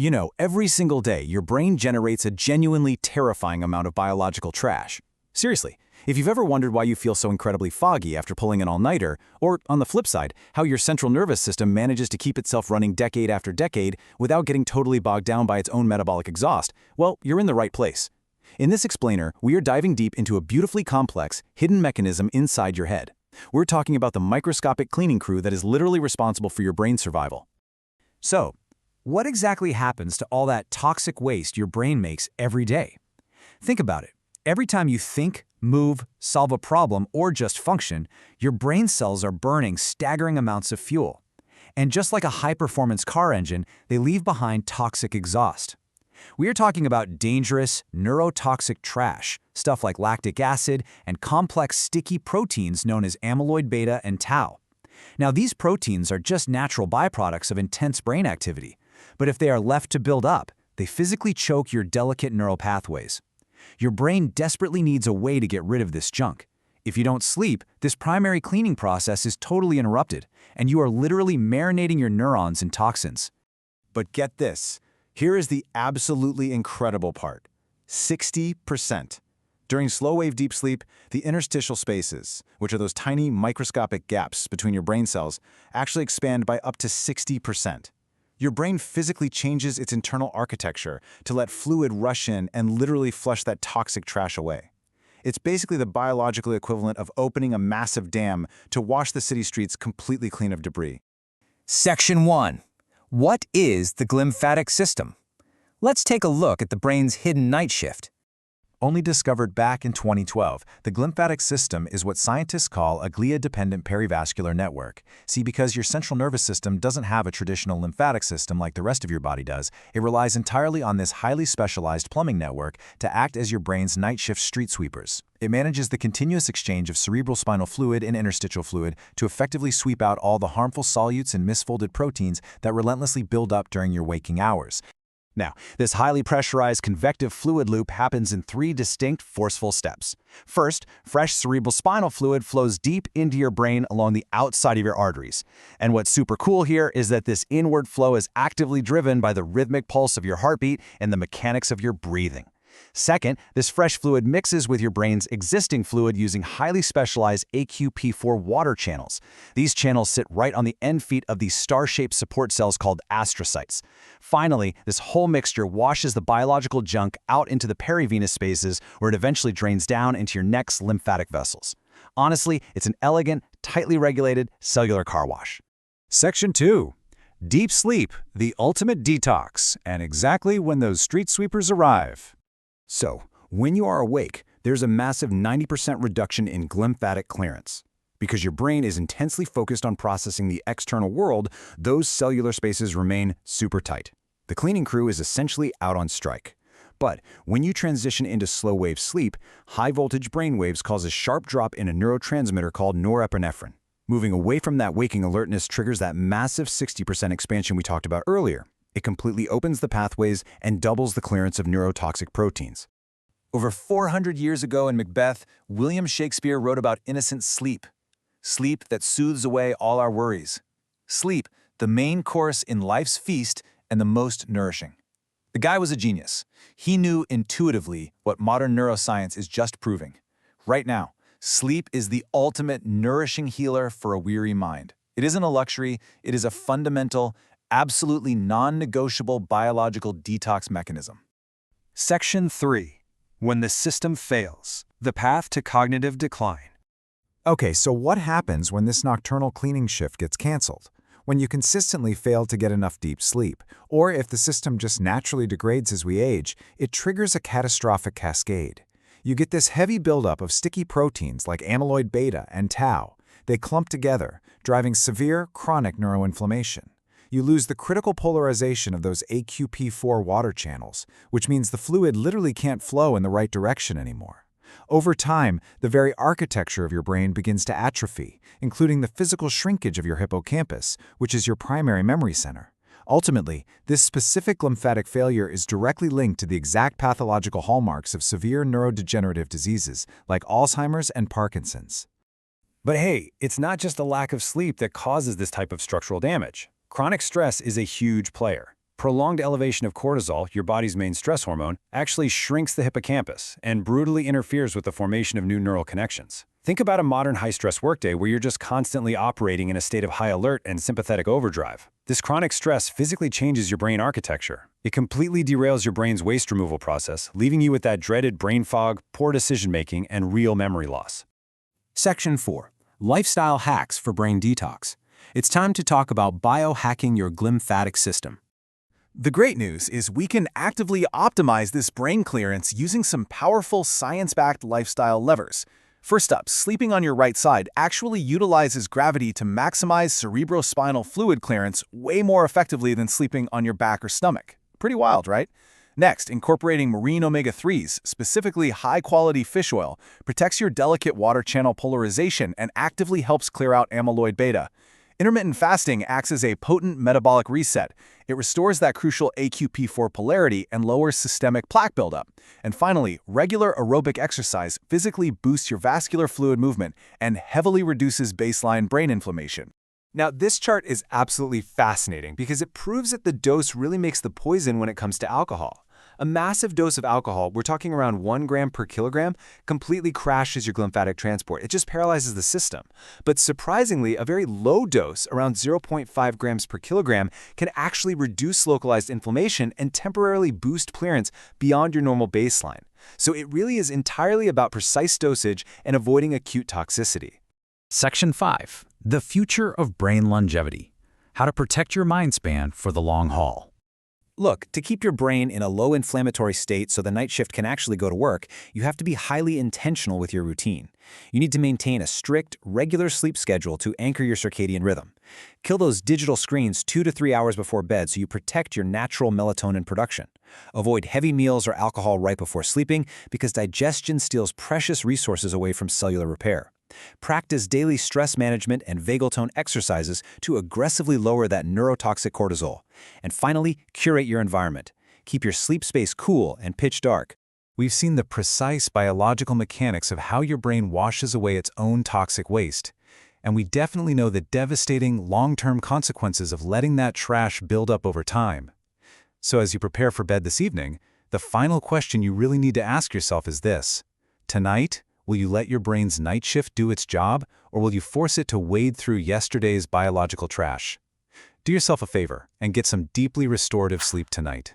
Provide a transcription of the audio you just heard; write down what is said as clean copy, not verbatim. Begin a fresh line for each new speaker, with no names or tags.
You know, every single day, your brain generates a genuinely terrifying amount of biological trash. Seriously, if you've ever wondered why you feel so incredibly foggy after pulling an all-nighter, or, on the flip side, how your central nervous system manages to keep itself running decade after decade without getting totally bogged down by its own metabolic exhaust, well, you're in the right place. In this explainer, we are diving deep into a beautifully complex, hidden mechanism inside your head. We're talking about the microscopic cleaning crew that is literally responsible for your brain's survival. So, what exactly happens to all that toxic waste your brain makes every day? Think about it. Every time you think, move, solve a problem, or just function, your brain cells are burning staggering amounts of fuel. And just like a high-performance car engine, they leave behind toxic exhaust. We are talking about dangerous, neurotoxic trash, stuff like lactic acid and complex sticky proteins known as amyloid beta and tau. Now, these proteins are just natural byproducts of intense brain activity, but if they are left to build up, they physically choke your delicate neural pathways. Your brain desperately needs a way to get rid of this junk. If you don't sleep, this primary cleaning process is totally interrupted, and you are literally marinating your neurons in toxins.
But get this, here is the absolutely incredible part. 60%. During slow-wave deep sleep, the interstitial spaces, which are those tiny microscopic gaps between your brain cells, actually expand by up to 60%. Your brain physically changes its internal architecture to let fluid rush in and literally flush that toxic trash away. It's basically the biological equivalent of opening a massive dam to wash the city streets completely clean of debris.
Section 1. What is the glymphatic system? Let's take a look at the brain's hidden night shift.
Only discovered back in 2012, the glymphatic system is what scientists call a glia-dependent perivascular network. See, because your central nervous system doesn't have a traditional lymphatic system like the rest of your body does, it relies entirely on this highly specialized plumbing network to act as your brain's night shift street sweepers. It manages the continuous exchange of cerebrospinal fluid and interstitial fluid to effectively sweep out all the harmful solutes and misfolded proteins that relentlessly build up during your waking hours. Now, this highly pressurized convective fluid loop happens in 3 distinct, forceful steps. First, fresh cerebrospinal fluid flows deep into your brain along the outside of your arteries. And what's super cool here is that this inward flow is actively driven by the rhythmic pulse of your heartbeat and the mechanics of your breathing. Second, this fresh fluid mixes with your brain's existing fluid using highly specialized AQP4 water channels. These channels sit right on the end feet of these star-shaped support cells called astrocytes. Finally, this whole mixture washes the biological junk out into the perivenous spaces where it eventually drains down into your neck's lymphatic vessels. Honestly, it's an elegant, tightly regulated cellular car wash.
Section 2. Deep sleep, the ultimate detox, and exactly when those street sweepers arrive.
So, when you are awake, there's a massive 90% reduction in glymphatic clearance. Because your brain is intensely focused on processing the external world, those cellular spaces remain super tight. The cleaning crew is essentially out on strike. But when you transition into slow-wave sleep, high-voltage brain waves cause a sharp drop in a neurotransmitter called norepinephrine. Moving away from that waking alertness triggers that massive 60% expansion we talked about earlier. It completely opens the pathways and doubles the clearance of neurotoxic proteins. Over 400 years ago in Macbeth, William Shakespeare wrote about innocent sleep. Sleep that soothes away all our worries. Sleep, the main course in life's feast and the most nourishing. The guy was a genius. He knew intuitively what modern neuroscience is just proving. Right now, sleep is the ultimate nourishing healer for a weary mind. It isn't a luxury, it is a fundamental, absolutely non-negotiable biological detox mechanism.
Section 3. When the system fails, the path to cognitive decline.
Okay, so what happens when this nocturnal cleaning shift gets canceled? When you consistently fail to get enough deep sleep, or if the system just naturally degrades as we age, it triggers a catastrophic cascade. You get this heavy buildup of sticky proteins like amyloid beta and tau. They clump together, driving severe, chronic neuroinflammation. You lose the critical polarization of those AQP4 water channels, which means the fluid literally can't flow in the right direction anymore. Over time, the very architecture of your brain begins to atrophy, including the physical shrinkage of your hippocampus, which is your primary memory center. Ultimately, this specific lymphatic failure is directly linked to the exact pathological hallmarks of severe neurodegenerative diseases like Alzheimer's and Parkinson's.
But hey, it's not just the lack of sleep that causes this type of structural damage. Chronic stress is a huge player. Prolonged elevation of cortisol, your body's main stress hormone, actually shrinks the hippocampus and brutally interferes with the formation of new neural connections. Think about a modern high-stress workday where you're just constantly operating in a state of high alert and sympathetic overdrive. This chronic stress physically changes your brain architecture. It completely derails your brain's waste removal process, leaving you with that dreaded brain fog, poor decision-making, and real memory loss.
Section 4. Lifestyle Hacks for Brain Detox. It's time to talk about biohacking your glymphatic system.
The great news is we can actively optimize this brain clearance using some powerful science-backed lifestyle levers. First up, sleeping on your right side actually utilizes gravity to maximize cerebrospinal fluid clearance way more effectively than sleeping on your back or stomach. Pretty wild, right? Next, incorporating marine omega-3s, specifically high-quality fish oil, protects your delicate water channel polarization and actively helps clear out amyloid beta. Intermittent fasting acts as a potent metabolic reset. It restores that crucial AQP4 polarity and lowers systemic plaque buildup. And finally, regular aerobic exercise physically boosts your vascular fluid movement and heavily reduces baseline brain inflammation.
Now, this chart is absolutely fascinating because it proves that the dose really makes the poison when it comes to alcohol. A massive dose of alcohol, we're talking around 1 gram per kilogram, completely crashes your glymphatic transport. It just paralyzes the system. But surprisingly, a very low dose, around 0.5 grams per kilogram, can actually reduce localized inflammation and temporarily boost clearance beyond your normal baseline. So it really is entirely about precise dosage and avoiding acute toxicity.
Section 5. The Future of Brain Longevity. How to protect your mind span for the long haul.
Look, to keep your brain in a low inflammatory state so the night shift can actually go to work, you have to be highly intentional with your routine. You need to maintain a strict, regular sleep schedule to anchor your circadian rhythm. Kill those digital screens 2 to 3 hours before bed so you protect your natural melatonin production. Avoid heavy meals or alcohol right before sleeping because digestion steals precious resources away from cellular repair. Practice daily stress management and vagal tone exercises to aggressively lower that neurotoxic cortisol. And finally, curate your environment. Keep your sleep space cool and pitch dark.
We've seen the precise biological mechanics of how your brain washes away its own toxic waste. And we definitely know the devastating long-term consequences of letting that trash build up over time. So as you prepare for bed this evening, the final question you really need to ask yourself is this. Tonight, will you let your brain's night shift do its job, or will you force it to wade through yesterday's biological trash? Do yourself a favor and get some deeply restorative sleep tonight.